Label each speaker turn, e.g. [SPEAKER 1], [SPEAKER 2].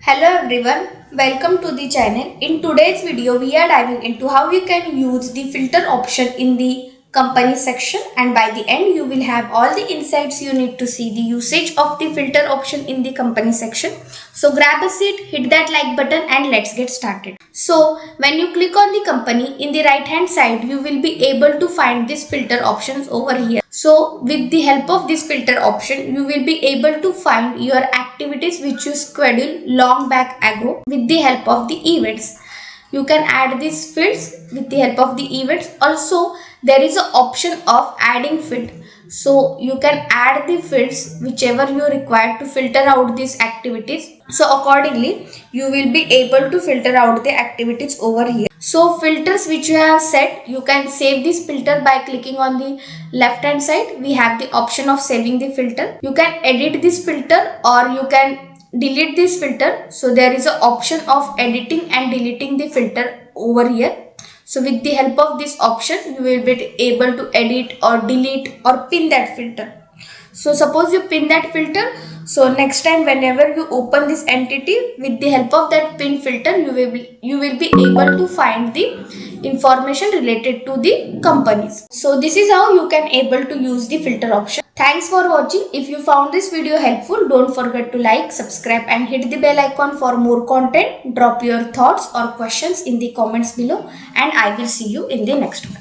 [SPEAKER 1] Hello everyone, welcome to the channel. In today's video, we are diving into how you can use the filter option in the company section, and by the end you will have all the insights you need to see the usage of the filter option in the company section. So grab a seat, hit that like button and let's get started. So when you click on the company, in the right hand side you will be able to find these filter options over here. So with the help of this filter option, you will be able to find your activities which you scheduled long back ago with the help of the events. You can add these fields with the help of the events. Also, there is an option of adding field. So you can add the fields whichever you require to filter out these activities. So accordingly, you will be able to filter out the activities over here. So filters which you have set, you can save this filter by clicking on the left hand side. We have the option of saving the filter. You can edit this filter or you can delete this filter. So there is an option of editing and deleting the filter over here. So with the help of this option, you will be able to edit or delete or pin that filter. So suppose you pin that filter. So next time whenever you open this entity with the help of that pin filter, you will be able to find the information related to the companies. So this is how you can able to use the filter option. Thanks for watching. If you found this video helpful, don't forget to like, subscribe and hit the bell icon for more content. Drop your thoughts or questions in the comments below and I will see you in the next one.